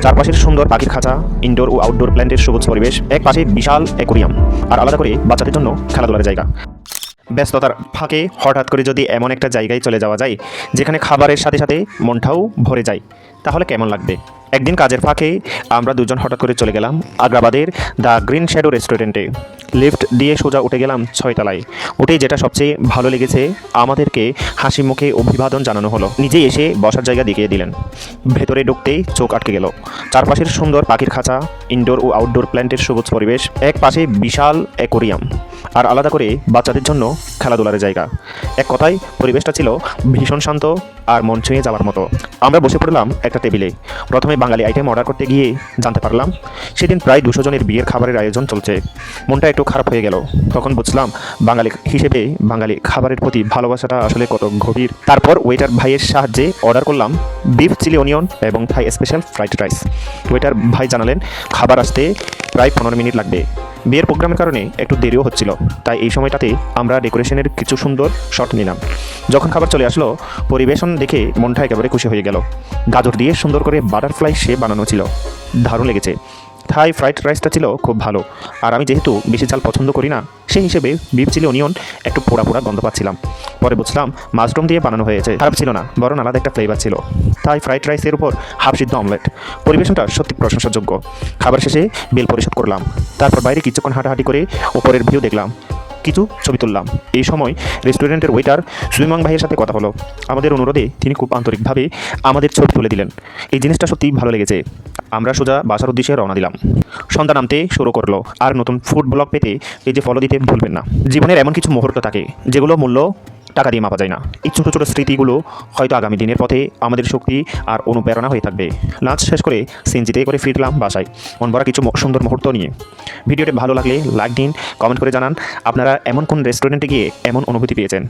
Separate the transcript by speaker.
Speaker 1: চারপাশের সুন্দর পাখির খাঁচা, ইনডোর ও আউটডোর প্ল্যান্টের সবুজ পরিবেশ, এক পাশে বিশাল অ্যাকোরিয়াম, আর আলাদা করে বাচ্চাদের জন্য খেলাধুলার জায়গা। ব্যস্ততার ফাঁকে হঠাৎ করে যদি এমন একটা জায়গায় চলে যাওয়া যায় যেখানে খাবারের সাথে সাথে মনটাও ভরে যায়, তাহলে কেমন লাগবে? একদিন কাজের ফাঁকে আমরা দুজন হঠাৎ করে চলে গেলাম আগ্রাবাদের দ্য গ্রিন শ্যাডো রেস্টুরেন্টে। লিফট দিয়ে সোজা উঠে গেলাম 6 তলায়। উঠেই যেটা সবচেয়ে ভালো লেগেছে, আমাদেরকে হাসি মুখে অভিবাদন জানানো হলো। নিজেই এসে বসার জায়গা দেখিয়ে দিলেন। ভেতরে ঢুকতেই চোখ আটকে গেল। চারপাশের সুন্দর পাখির খাঁচা, ইনডোর ও আউটডোর প্ল্যান্টের সবুজ পরিবেশ, এক পাশে বিশাল অ্যাকোরিয়াম, আর আলাদা করে বাচ্চাদের জন্য খেলাধুলার জায়গা। এক কথায় পরিবেশটা ছিল ভীষণ শান্ত আর মন ছুঁয়ে যাওয়ার মতো। আমরা বসে পড়লাম একটা টেবিলে। প্রথমে বাঙালি আইটেম অর্ডার করতে গিয়ে জানতে পারলাম সেদিন প্রায় 200 জনের বিয়ের খাবারের আয়োজন চলছে। মনটা একটু খারাপ হয়ে গেল। তখন বুঝলাম বাঙালি হিসেবে বাঙালি খাবারের প্রতি ভালোবাসাটা আসলে কত গভীর। তারপর ওয়েটার ভাইয়ের সাহায্যে অর্ডার করলাম বিফ চিলি অনিয়ন এবং থাই স্পেশাল ফ্রাইড রাইস। ওয়েটার ভাই জানালেন খাবার আসতে প্রায় 15 মিনিট লাগবে। বিয়ের প্রোগ্রামের কারণে একটু দেরিও হচ্ছিল, তাই এই সময়টাতে আমরা ডেকোরেশনের কিছু সুন্দর শট নিলাম। যখন খাবার চলে আসলো, পরিবেশন দেখে মনটা একেবারে খুশি হয়ে গেল। গাজর দিয়ে সুন্দর করে বাটারফ্লাই শেপ বানানো ছিল, দারুণ লেগেছে। থাই ফ্রাইড রাইসটা ছিল খুব ভালো, আর আমি যেহেতু বেশি ঝাল পছন্দ করি না, সেই হিসেবে বিফ চিলি অনিয়ন একটু পোড়া পোড়া গন্ধ পাচ্ছিলাম। পরে বুঝলাম মাশরুম দিয়ে বানানো হয়েছে। খারাপ ছিল না, বরং আলাদা একটা ফ্লেভার ছিল। থাই ফ্রাইড রাইসের উপর হাফ সিদ্ধ অমলেট। পরিবেশনটা সত্যি প্রশংসাযোগ্য। খাবার শেষে বিল পরিশোধ করলাম। তারপর বাইরে কিছুক্ষণ হাঁটাহাঁটি করে ওপরের ভিউ দেখলাম, কিছু ছবি তুললাম। এই সময় রেস্টুরেন্টের ওয়েটার সুইমাং ভাইয়ের সাথে কথা হলো। আমাদের অনুরোধে তিনি খুব আন্তরিকভাবে আমাদের ছবি তুলে দিলেন। এই জিনিসটা সত্যিই ভালো লেগেছে। আমরা সোজা বাসার উদ্দেশ্যে রওনা দিলাম। সন্ধ্যা নামতে শুরু করলো, আর নতুন ফুড ব্লগ পেতে এই যে ফলো দিতে ভুলবেন না। জীবনের এমন কিছু মুহূর্ত থাকে যেগুলো মূল্য টাকা দিয়ে মাপা যায় না। এই ছোটো ছোটো স্মৃতিগুলো হয়তো আগামী দিনের পথে আমাদের শক্তি আর অনুপ্রেরণা হয়ে থাকবে। লাঞ্চ শেষ করে সিএনজিতে করে ফিরলাম বাসায়, মন ভরা কিছু সুন্দর মুহূর্ত নিয়ে। ভিডিওটি ভালো লাগলে লাইক দিন, কমেন্ট করে জানান আপনারা এমন কোন রেস্টুরেন্টে গিয়ে এমন অনুভূতি পেয়েছেন।